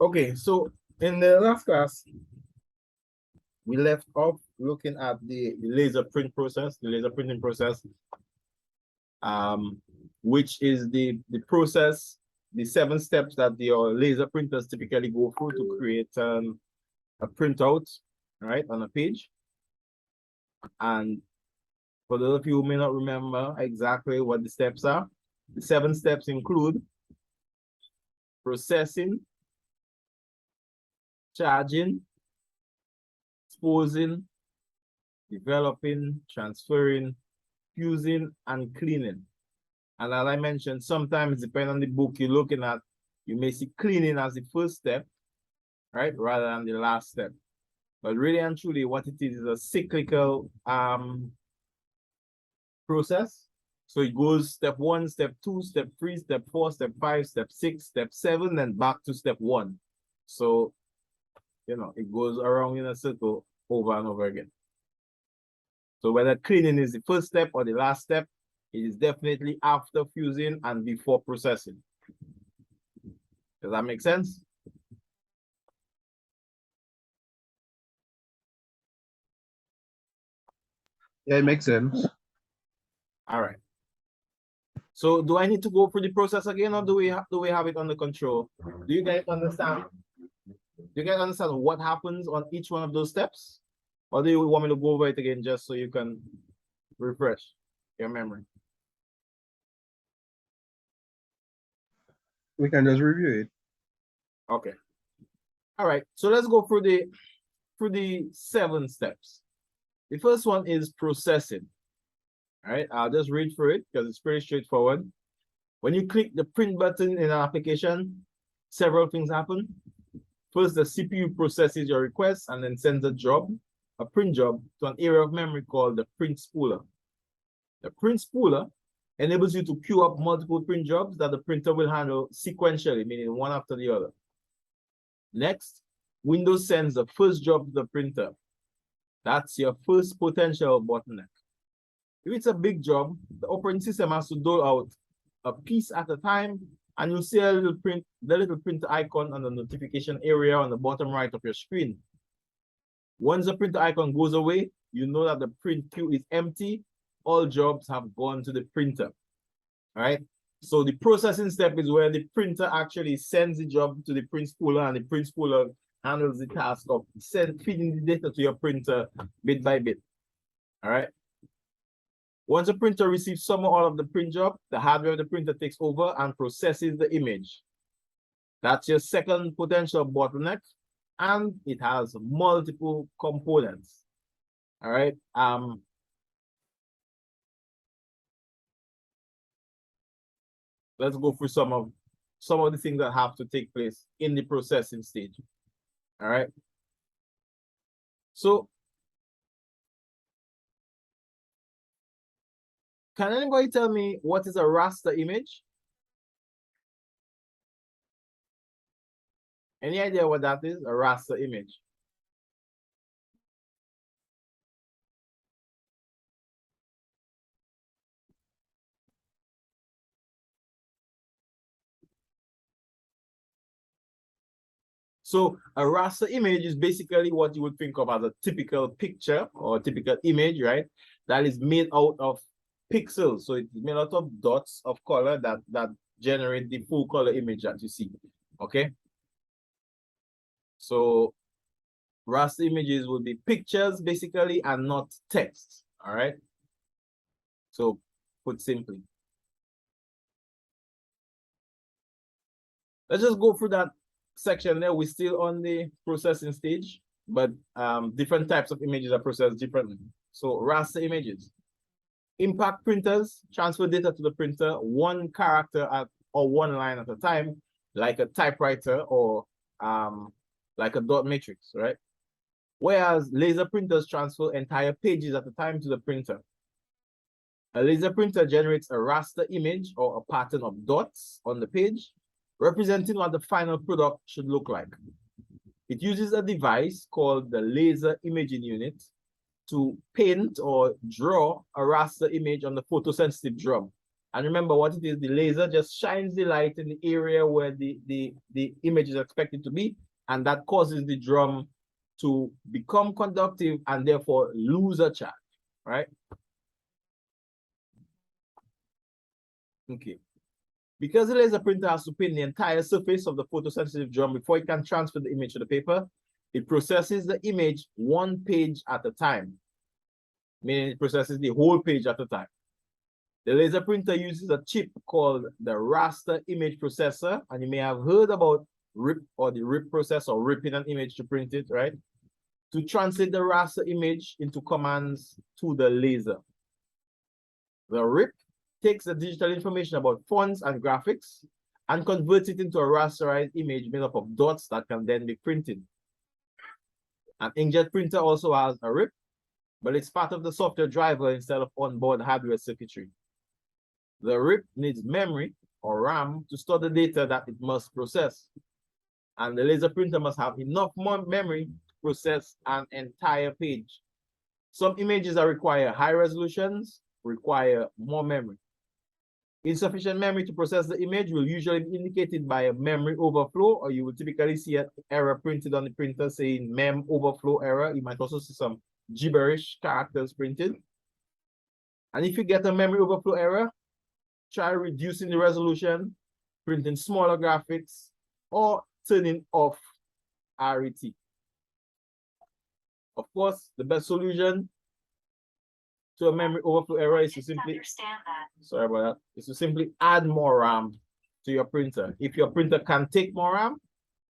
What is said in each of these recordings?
Okay, so in the last class, we left off looking at the laser print process, the laser printing process, which is the process, the 7 steps that your laser printers typically go through to create a printout, right, on a page. And for those of you who may not remember exactly what the steps are, the 7 steps include processing, charging, exposing, developing, transferring, fusing, and cleaning. And as I mentioned, sometimes depending on the book you're looking at, you may see cleaning as the first step, right, rather than the last step. But really and truly, what it is a cyclical process. So it goes step 1, step 2, step 3, step 4, step 5, step 6, step 7, and back to step 1. So, you know, it goes around in a circle over and over again. So whether cleaning is the first step or the last step, it is definitely after fusing and before processing. Does that make sense? Yeah, it makes sense. All right. So do I need to go through the process again, or do we have it under control? Do you guys understand? Do you guys understand what happens on each one of those steps? Or do you want me to go over it again just so you can refresh your memory? We can just review it. Okay. All right. So let's go through the 7 steps. The first one is processing. All right. I'll just read through it because it's pretty straightforward. When you click the print button in an application, several things happen. First, the CPU processes your request and then sends a print job, to an area of memory called the print spooler. The print spooler enables you to queue up multiple print jobs that the printer will handle sequentially, meaning one after the other. Next, Windows sends the first job to the printer. That's your first potential bottleneck. If it's a big job, the operating system has to dole out a piece at a time, and you'll see the little printer icon on the notification area on the bottom right of your screen. Once the printer icon goes away, you know that the print queue is empty. All jobs have gone to the printer. All right. So the processing step is where the printer actually sends the job to the print spooler, and the print spooler handles the task of feeding the data to your printer bit by bit. All right. Once the printer receives some or all of the print job, the hardware of the printer takes over and processes the image. That's your second potential bottleneck, and it has multiple components. All right. Let's go through some of the things that have to take place in the processing stage. All right. So can anybody tell me what is a raster image? Any idea what that is? A raster image. So a raster image is basically what you would think of as a typical picture or a typical image, right? That is made out of pixels. So it's made out of dots of color that generate the full color image that you see. Okay. So raster images would be pictures basically and not text. All right. So put simply. Let's just go through that section there. We're still on the processing stage, but different types of images are processed differently. So raster images. Impact printers transfer data to the printer one character or one line at a time, like a typewriter or like a dot matrix, right? Whereas laser printers transfer entire pages at a time to the printer. A laser printer generates a raster image or a pattern of dots on the page, representing what the final product should look like. It uses a device called the laser imaging unit to paint or draw a raster image on the photosensitive drum. And remember what it is, the laser just shines the light in the area where the image is expected to be, and that causes the drum to become conductive and therefore lose a charge, right? Okay. Because the laser printer has to paint the entire surface of the photosensitive drum before it can transfer the image to the paper, it processes the image one page at a time, meaning it processes the whole page at a time. The laser printer uses a chip called the raster image processor, and you may have heard about RIP or the RIP process, or ripping an image to print it, right? To translate the raster image into commands to the laser. The RIP takes the digital information about fonts and graphics and converts it into a rasterized image made up of dots that can then be printed. An inkjet printer also has a RIP, but it's part of the software driver instead of onboard hardware circuitry. The RIP needs memory or RAM to store the data that it must process. And the laser printer must have enough more memory to process an entire page. Some images that require high resolutions require more memory. Insufficient memory to process the image will usually be indicated by a memory overflow, or you will typically see an error printed on the printer saying mem overflow error. You might also see some gibberish characters printed. And if you get a memory overflow error, try reducing the resolution, printing smaller graphics, or turning off RET. Of course, the best solution to a memory overflow error is to simply, sorry about that, is to simply add more RAM to your printer. If your printer can take more RAM,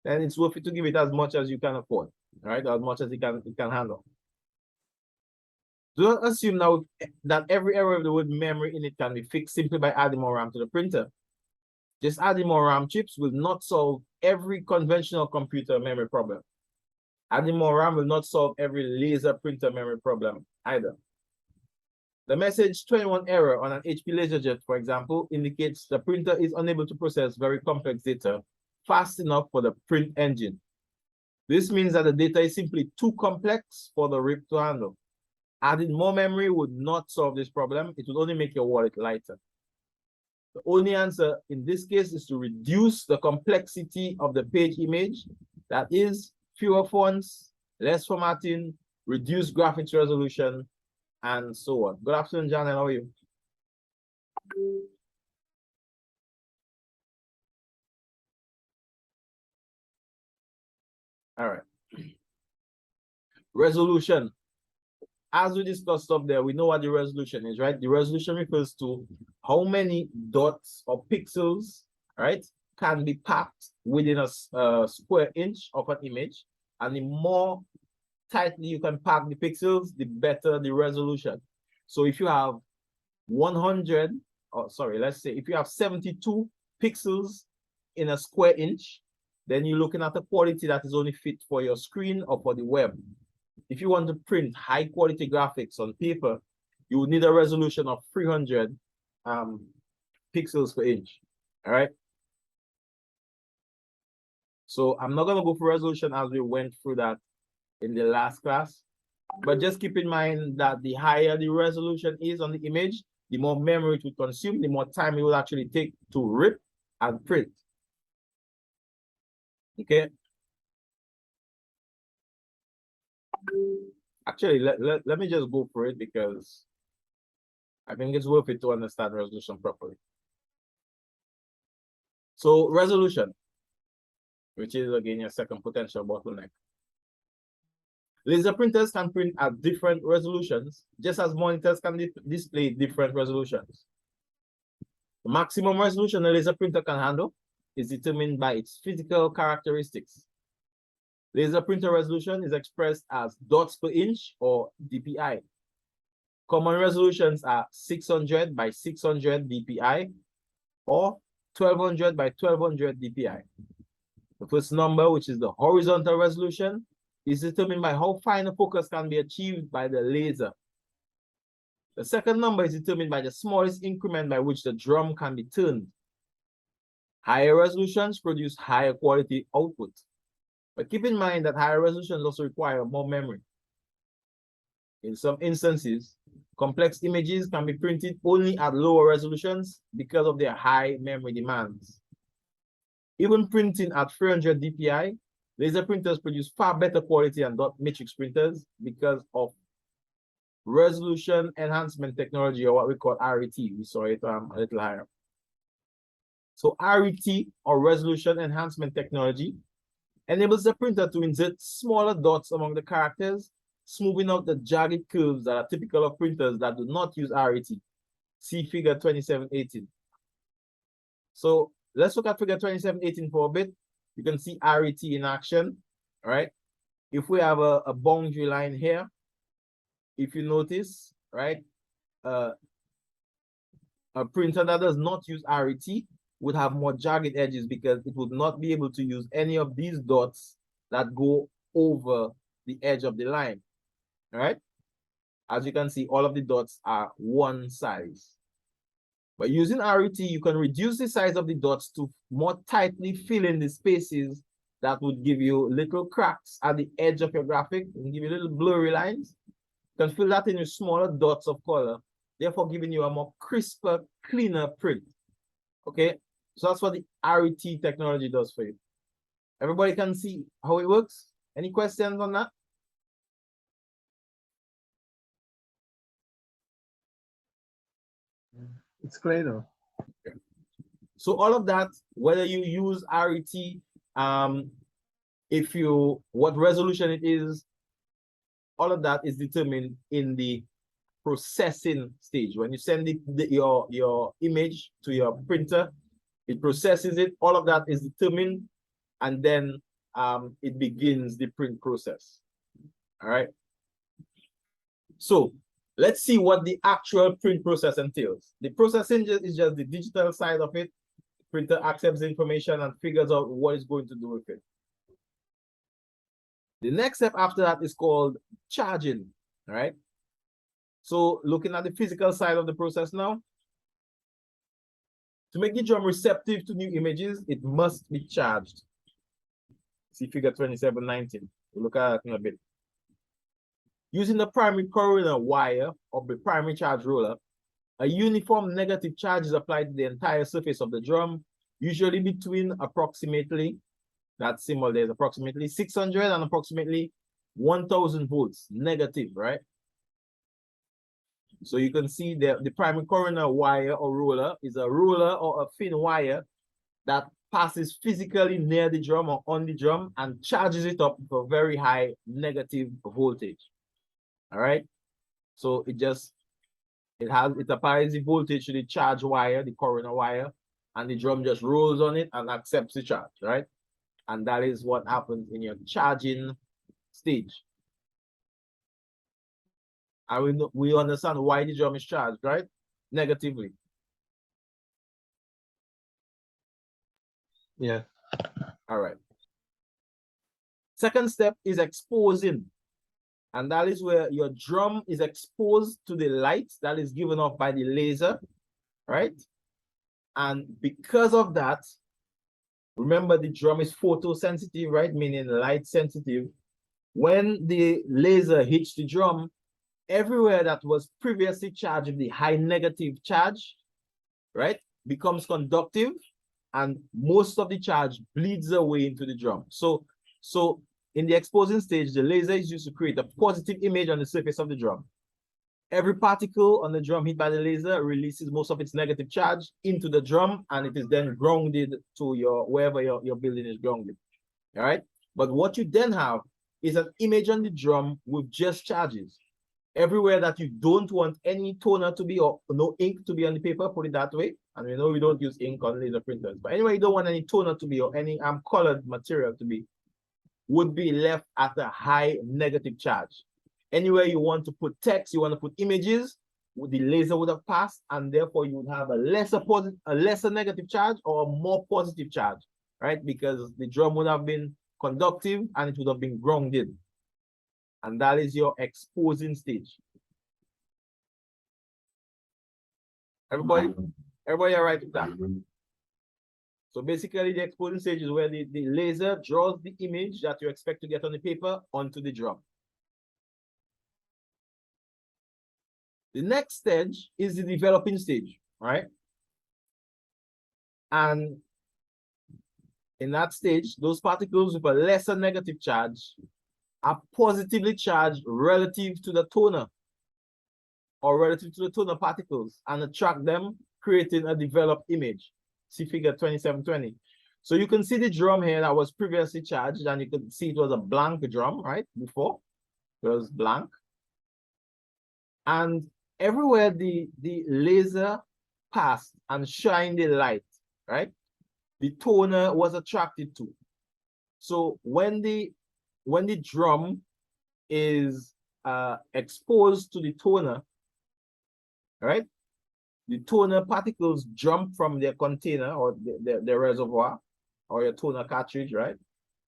then it's worth it to give it as much as you can afford, right? As much as it can handle. Do not assume now that every error of the word memory in it can be fixed simply by adding more RAM to the printer. Just adding more RAM chips will not solve every conventional computer memory problem. Adding more RAM will not solve every laser printer memory problem either. The message 21 error on an HP LaserJet, for example, indicates the printer is unable to process very complex data fast enough for the print engine. This means that the data is simply too complex for the RIP to handle. Adding more memory would not solve this problem. It would only make your wallet lighter. The only answer in this case is to reduce the complexity of the page image. That is, fewer fonts, less formatting, reduced graphics resolution, and so on. Good afternoon, John, and how are you? All right. Resolution. As we discussed up there, we know what the resolution is, right? The resolution refers to how many dots or pixels, right, can be packed within a square inch of an image. And the more tightly you can pack the pixels, the better the resolution. So if you have 100, or sorry, let's say if you have 72 pixels in a square inch, then you're looking at a quality that is only fit for your screen or for the web. If you want to print high quality graphics on paper, you would need a resolution of 300 pixels per inch. All right. So I'm not going to go for resolution as we went through that in the last class, but just keep in mind that the higher the resolution is on the image, the more memory it will consume, the more time it will actually take to rip and print. Okay. Actually, let me just go for it because I think it's worth it to understand resolution properly. So resolution, which is again your second potential bottleneck. Laser printers can print at different resolutions, just as monitors can display different resolutions. The maximum resolution a laser printer can handle is determined by its physical characteristics. Laser printer resolution is expressed as dots per inch or dpi. Common resolutions are 600 by 600 dpi or 1200 by 1200 dpi. The first number, which is the horizontal resolution, is determined by how fine a focus can be achieved by the laser. The second number is determined by the smallest increment by which the drum can be turned. Higher resolutions produce higher quality output. But keep in mind that higher resolutions also require more memory. In some instances, complex images can be printed only at lower resolutions because of their high memory demands. Even printing at 300 dpi, laser printers produce far better quality than dot matrix printers because of resolution enhancement technology, or what we call RET. We saw it a little higher. So RET, or resolution enhancement technology, enables the printer to insert smaller dots among the characters, smoothing out the jagged curves that are typical of printers that do not use RET. See figure 2718. So let's look at figure 2718 for a bit. You can see RET in action, right? If we have a boundary line here, if you notice, right, a printer that does not use RET would have more jagged edges because it would not be able to use any of these dots that go over the edge of the line, right? As you can see, all of the dots are one size. But using RET, you can reduce the size of the dots to more tightly fill in the spaces that would give you little cracks at the edge of your graphic and give you little blurry lines. You can fill that in with smaller dots of color, therefore giving you a more crisper, cleaner print. Okay, so that's what the RET technology does for you. Everybody can see how it works? Any questions on that? It's clear now. So all of that, whether you use RET, what resolution it is, all of that is determined in the processing stage. When you send your image to your printer, it processes it. All of that is determined, and then it begins the print process. All right. So let's see what the actual print process entails. The processing is just the digital side of it. The printer accepts the information and figures out what it's going to do with it. The next step after that is called charging. All right. So looking at the physical side of the process now, to make the drum receptive to new images, it must be charged. See figure 2719. We'll look at it in a bit. Using the primary corona wire of the primary charge roller, a uniform negative charge is applied to the entire surface of the drum, usually between approximately, that symbol there is approximately 600 and approximately 1000 volts negative, right? So you can see the primary corona wire or roller is a roller or a thin wire that passes physically near the drum or on the drum and charges it up with a very high negative voltage. All right. So it applies the voltage to the charge wire, the corona wire, and the drum just rolls on it and accepts the charge, right? And that is what happens in your charging stage. And we understand why the drum is charged, right? Negatively. Yeah. All right. Second step is exposing. And that is where your drum is exposed to the light that is given off by the laser, right? And because of that, remember the drum is photosensitive, right? Meaning light sensitive. When the laser hits the drum, everywhere that was previously charged with the high negative charge, right, becomes conductive, and most of the charge bleeds away into the drum. So in the exposing stage, the laser is used to create a positive image on the surface of the drum. Every particle on the drum hit by the laser releases most of its negative charge into the drum, and it is then grounded to wherever your building is grounded. All right. But what you then have is an image on the drum with just charges. Everywhere that you don't want any toner to be or no ink to be on the paper, put it that way. And we know we don't use ink on laser printers. But anyway, you don't want any toner to be or any colored material to be, would be left at a high negative charge. Anywhere you want to put text, you want to put images, the laser would have passed, and therefore you would have a lesser negative charge or a more positive charge, right? Because the drum would have been conductive and it would have been grounded. And that is your exposing stage. Everybody all right with that? So basically the exposing stage is where the laser draws the image that you expect to get on the paper onto the drum. The next stage is the developing stage, right? And in that stage, those particles with a lesser negative charge are positively charged relative to the toner or relative to the toner particles and attract them, creating a developed image. See figure 2720. So you can see the drum here that was previously charged, and you can see it was a blank drum, right? Before it was blank. And everywhere the laser passed and shined the light, right? The toner was attracted to. So when the drum is exposed to the toner, right? The toner particles jump from their container or the reservoir or your toner cartridge, right?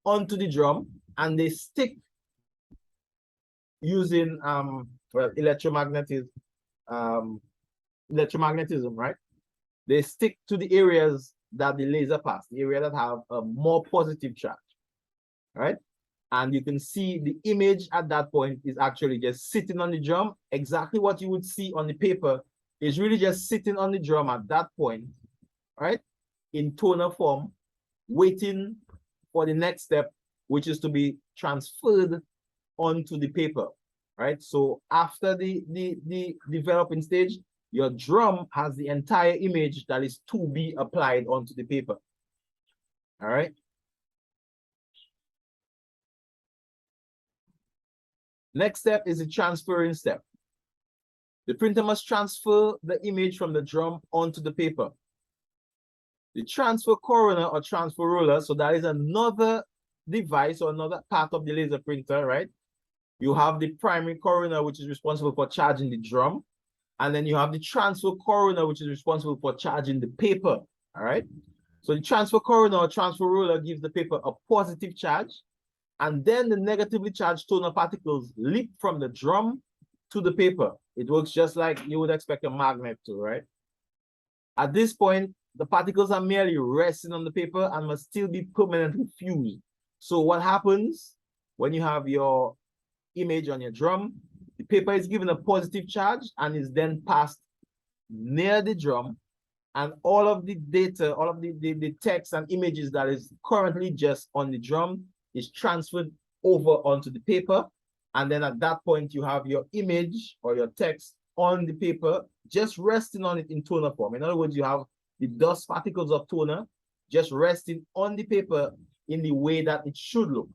Onto the drum, and they stick using well, electromagnetism, right? They stick to the areas that the laser passed, the area that have a more positive charge, right? And you can see the image at that point is actually just sitting on the drum. Exactly what you would see on the paper is really just sitting on the drum at that point, right? In toner form, waiting for the next step, which is to be transferred onto the paper, right? So after the developing stage, your drum has the entire image that is to be applied onto the paper. All right. Next step is the transferring step. The printer must transfer the image from the drum onto the paper. The transfer coroner or transfer roller, so that is another device or another part of the laser printer, right? You have the primary coroner, which is responsible for charging the drum. And then you have the transfer coroner, which is responsible for charging the paper, all right? So the transfer coroner or transfer roller gives the paper a positive charge, and then the negatively charged toner particles leap from the drum to the paper. It works just like you would expect a magnet to, right? At this point, the particles are merely resting on the paper and must still be permanently fused. So what happens when you have your image on your drum? The paper is given a positive charge and is then passed near the drum, and all of the data, all of the text and images that is currently just on the drum is transferred over onto the paper. And then at that point, you have your image or your text on the paper, just resting on it in toner form. In other words, you have the dust particles of toner just resting on the paper in the way that it should look.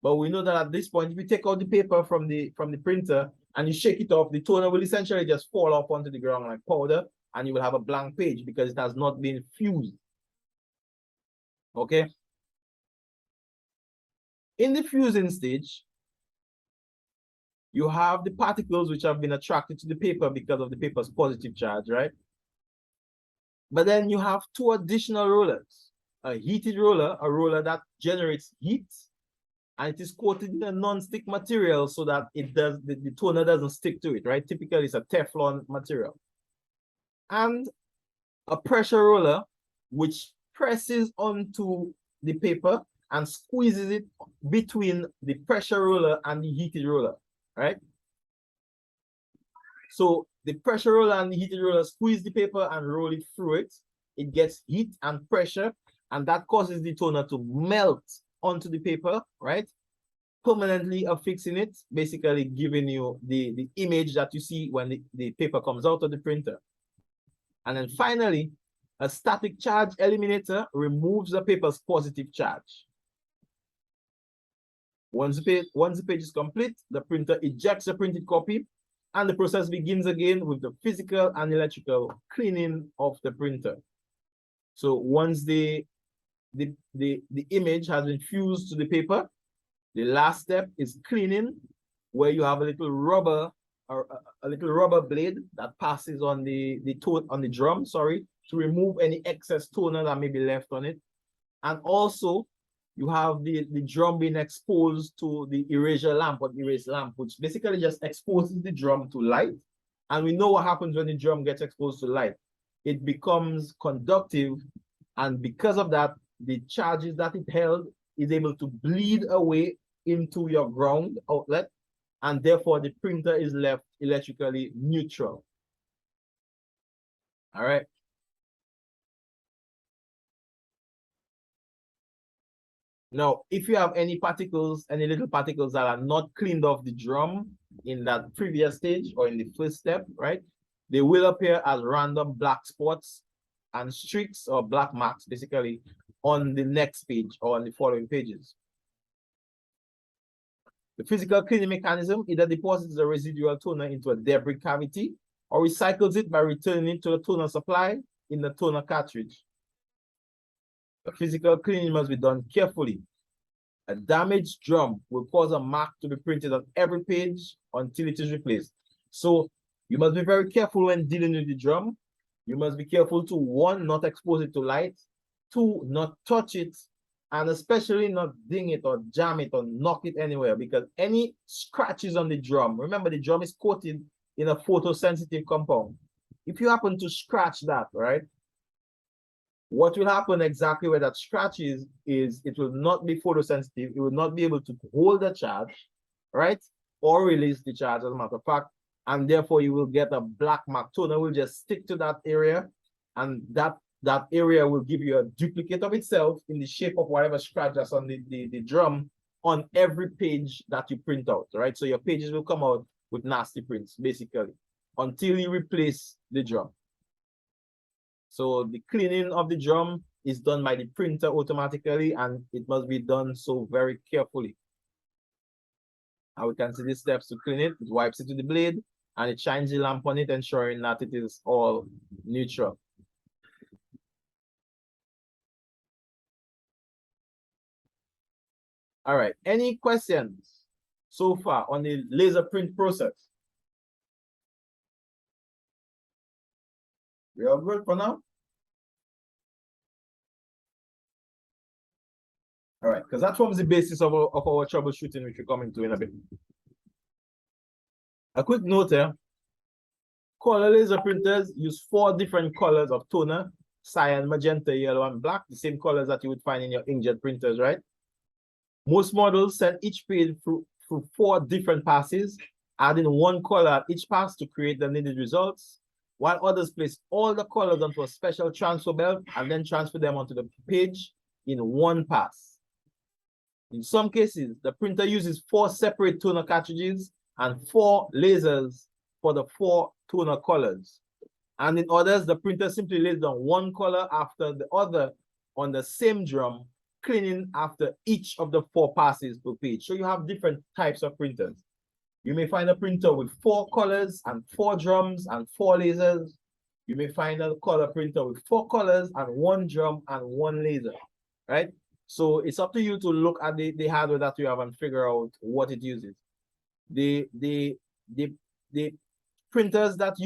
But we know that at this point, if you take out the paper from the printer and you shake it off, the toner will essentially just fall off onto the ground like powder, and you will have a blank page because it has not been fused. Okay. In the fusing stage, you have the particles which have been attracted to the paper because of the paper's positive charge, right? But then you have two additional rollers, a heated roller, a roller that generates heat, and it is coated in a non-stick material so that it does the toner doesn't stick to it, right? Typically, it's a Teflon material. And a pressure roller, which presses onto the paper and squeezes it between the pressure roller and the heated roller, right? So the pressure roller and the heated roller squeeze the paper and roll it through it. It gets heat and pressure, and that causes the toner to melt onto the paper, right? Permanently affixing it, basically giving you the image that you see when the paper comes out of the printer. And then finally, a static charge eliminator removes the paper's positive charge. Once the page is complete, the printer ejects the printed copy, and the process begins again with the physical and electrical cleaning of the printer. So once the image has been fused to the paper, the last step is cleaning, where you have a little rubber or a little rubber blade that passes on the drum, sorry, to remove any excess toner that may be left on it. And also you have the drum being exposed to the erasure lamp or erase lamp, which basically just exposes the drum to light. And we know what happens when the drum gets exposed to light. It becomes conductive, and because of that, the charges that it held is able to bleed away into your ground outlet, and therefore the printer is left electrically neutral. All right. Now, if you have any particles, any little particles that are not cleaned off the drum in that previous stage or in the first step, right, they will appear as random black spots and streaks or black marks, basically, on the next page or on the following pages. The physical cleaning mechanism either deposits the residual toner into a debris cavity or recycles it by returning it to the toner supply in the toner cartridge. The physical cleaning must be done carefully. A damaged drum will cause a mark to be printed on every page until it is replaced. So you must be very careful when dealing with the drum. You must be careful to, one, not expose it to light, two, not touch it, and especially not ding it or jam it or knock it anywhere, because any scratches on the drum, remember the drum is coated in a photosensitive compound. If you happen to scratch that, right, what will happen exactly where that scratch is it will not be photosensitive. It will not be able to hold the charge, right, or release the charge, as a matter of fact, and therefore you will get a black mark. Toner will just stick to that area, and that area will give you a duplicate of itself in the shape of whatever scratch that's on the drum on every page that you print out, right? So your pages will come out with nasty prints, basically, until you replace the drum. So the cleaning of the drum is done by the printer automatically, and it must be done so very carefully. And we can see the steps to clean it. It wipes it with the blade, and it shines the lamp on it, ensuring that it is all neutral. All right, any questions so far on the laser print process? We are good for now? All right, because that forms the basis of our troubleshooting, which we're coming to in a bit. A quick note here. Color laser printers use 4 different colors of toner: cyan, magenta, yellow, and black, the same colors that you would find in your inkjet printers, right? Most models send each page through 4 different passes, adding 1 color at each pass to create the needed results, while others place all the colors onto a special transfer belt and then transfer them onto the page in 1 pass. In some cases, the printer uses 4 separate toner cartridges and 4 lasers for the 4 toner colors. And in others, the printer simply lays down 1 color after the other on the same drum, cleaning after each of the 4 passes per page. So you have different types of printers. You may find a printer with 4 colors and 4 drums and 4 lasers. You may find a color printer with 4 colors and 1 drum and 1 laser, right? So it's up to you to look at the hardware that you have and figure out what it uses. The printers that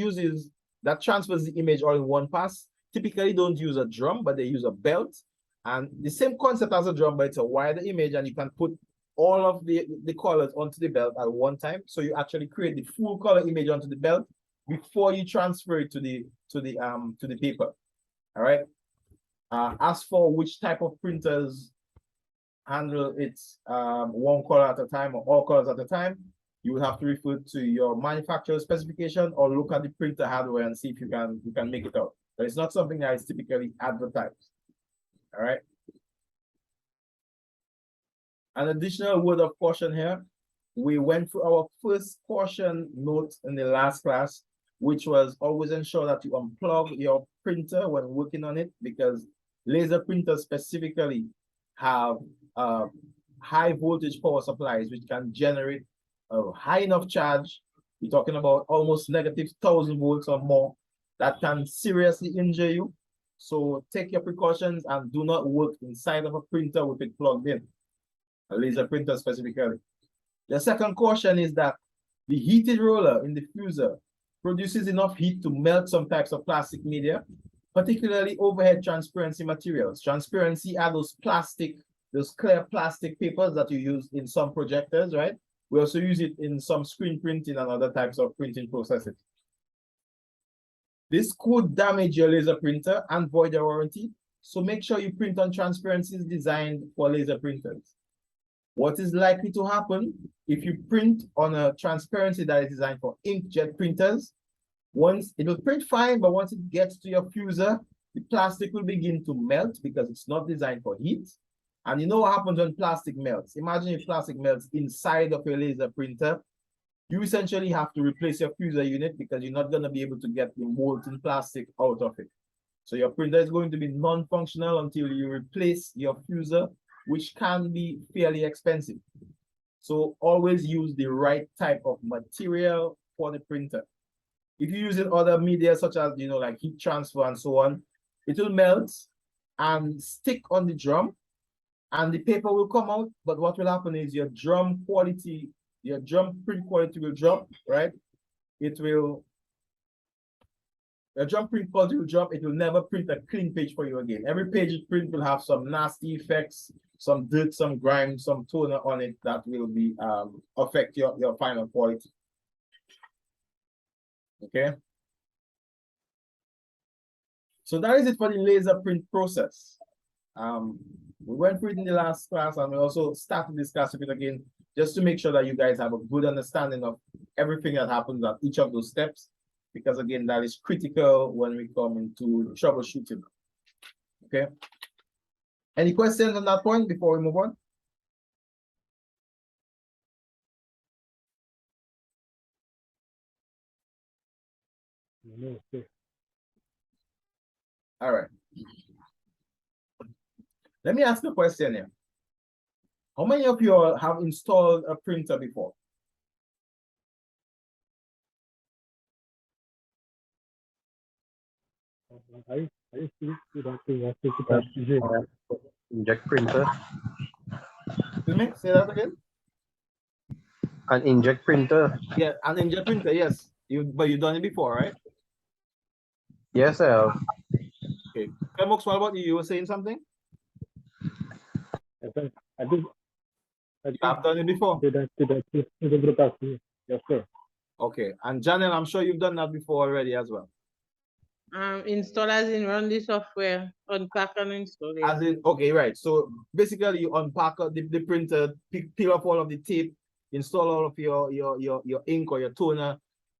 transfers the image all in 1 pass typically don't use a drum, but they use a belt. And the same concept as a drum, but it's a wider image, and you can put all of the colors onto the belt at one time. So you actually create the full color image onto the belt before you transfer it to the paper. All right. As for which type of printers handle it 1 color at a time or all colors at a time, you will have to refer to your manufacturer specification or look at the printer hardware and see if you can make it out. But it's not something that is typically advertised. All right. An additional word of caution here. We went through our first caution note in the last class, which was always ensure that you unplug your printer when working on it, because laser printers specifically have high voltage power supplies, which can generate a high enough charge. We're talking about almost negative 1,000 volts or more that can seriously injure you. So take your precautions and do not work inside of a printer with it plugged in, a laser printer specifically. The second caution is that the heated roller in the diffuser produces enough heat to melt some types of plastic media, particularly overhead transparency materials. Transparency are those clear plastic papers that you use in some projectors, right? We also use it in some screen printing and other types of printing processes. This could damage your laser printer and void your warranty, so make sure you print on transparencies designed for laser printers. What is likely to happen if you print on a transparency that is designed for inkjet printers? Once it will print fine, but once it gets to your fuser, the plastic will begin to melt because it's not designed for heat. And you know what happens when plastic melts? Imagine if plastic melts inside of your laser printer. You essentially have to replace your fuser unit because you're not going to be able to get the molten plastic out of it. So your printer is going to be non-functional until you replace your fuser, which can be fairly expensive. So always use the right type of material for the printer. If you're using other media such as, like heat transfer and so on, it will melt and stick on the drum and the paper will come out. But what will happen is your drum print quality will drop, right? Your drum print quality will drop. It will never print a clean page for you again. Every page you print will have some nasty effects, some dirt, some grime, some toner on it that will be affect your final quality. Okay. So that is it for the laser print process. We went through it in the last class and we also started discussing it again just to make sure that you guys have a good understanding of everything that happens at each of those steps, because again, that is critical when we come into troubleshooting. Okay. Any questions on that point before we move on? No, sir. All right. Let me ask you a question here. How many of you all have installed a printer before? I see that thing. I think it has to do. Inject printer. Excuse me, say that again. An inject printer. Yeah, an inkjet printer, yes. But you've done it before, right? Yes, I have. Okay. Mox, what about you? You were saying something? I did. You have done it before. Did the group ask me? Yes, sir. Okay. And Janelle, I'm sure you've done that before already as well. Install as in run the software, unpack and install it. As in, okay, right. So basically you unpack the printer, peel off all of the tape, install all of your ink or your toner,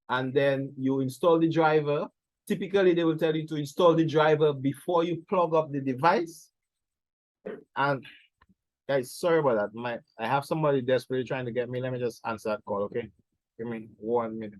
and then you install the driver. Typically, they will tell you to install the driver before you plug up the device. And guys, sorry about that. I have somebody desperately trying to get me. Let me just answer that call, okay? Give me 1 minute.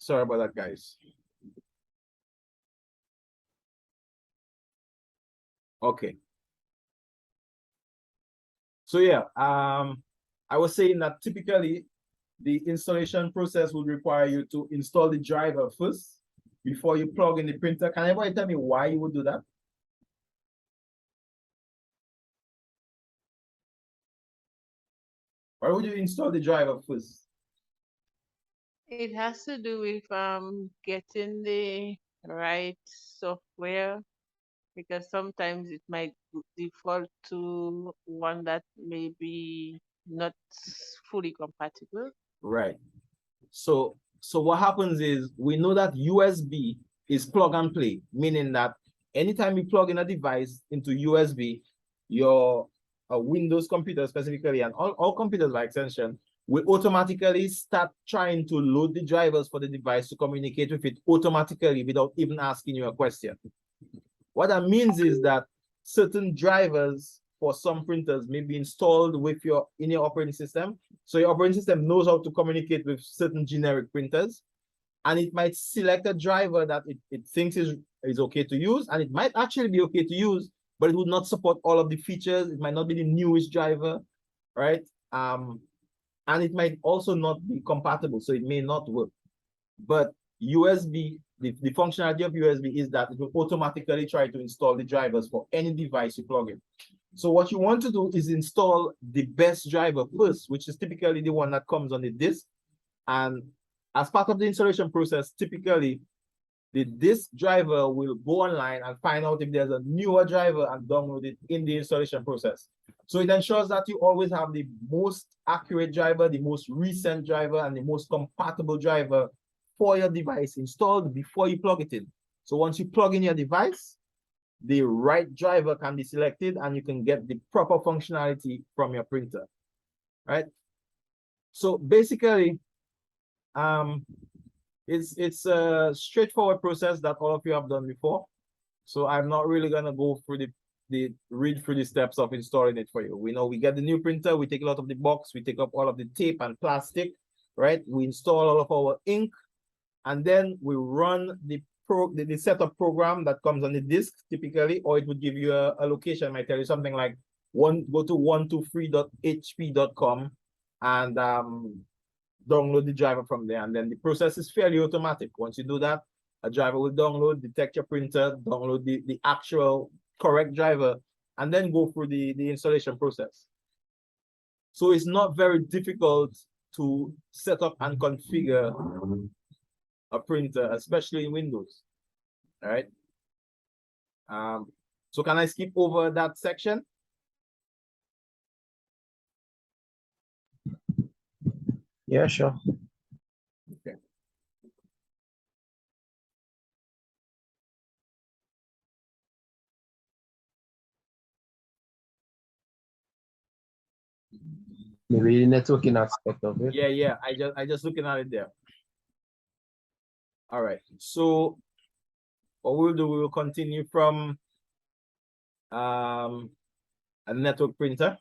Sorry about that, guys. Okay. So yeah, I was saying that typically the installation process would require you to install the driver first before you plug in the printer. Can anybody tell me why you would do that? Why would you install the driver first? It has to do with getting the right software, because sometimes it might default to one that may be not fully compatible. Right. So what happens is we know that USB is plug and play, meaning that anytime you plug in a device into USB, your Windows computer specifically, and all computers by extension, will automatically start trying to load the drivers for the device to communicate with it automatically without even asking you a question. What that means is that certain drivers for some printers may be installed in your operating system. So your operating system knows how to communicate with certain generic printers, and it might select a driver that it thinks is okay to use, and it might actually be okay to use, but it would not support all of the features. It might not be the newest driver, right? And it might also not be compatible, so it may not work. But USB, the functionality of USB is that it will automatically try to install the drivers for any device you plug in. So what you want to do is install the best driver first, which is typically the one that comes on the disk. And as part of the installation process, typically the disk driver will go online and find out if there's a newer driver and download it in the installation process. So it ensures that you always have the most accurate driver, the most recent driver, and the most compatible driver for your device installed before you plug it in. So once you plug in your device, the right driver can be selected and you can get the proper functionality from your printer, right? So basically, it's a straightforward process that all of you have done before. So I'm not really gonna go through the read through the steps of installing it for you. We know we get the new printer, we take it out of the box, we take up all of the tape and plastic, right? We install all of our ink, and then we run the setup program that comes on the disk typically, or it would give you a location, might tell you something like go to 123.hp.com and download the driver from there. And then the process is fairly automatic. Once you do that, a driver will download, detect your printer, download the actual correct driver, and then go through the installation process. So it's not very difficult to set up and configure a printer, especially in Windows. All right. So can I skip over that section? Yeah, sure. Okay. Maybe the networking aspect of it. Yeah. I just looking at it there. All right. So what we'll do, we will continue from a network printer.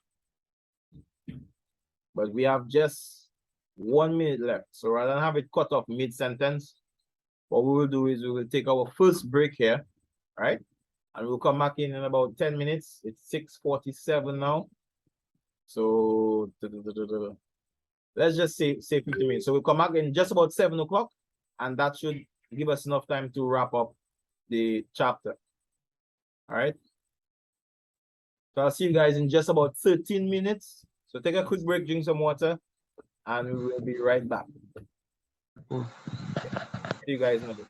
But we have just 1 minute left. So rather than have it cut off mid-sentence, what we will do is we will take our first break here, right? And we'll come back in about 10 minutes. It's 6:47 now. So let's just say 50 minutes. So we'll come back in just about 7 o'clock, and that should give us enough time to wrap up the chapter. All right. So I'll see you guys in just about 13 minutes. So take a quick break, drink some water, and we will be right back. See you guys in a bit.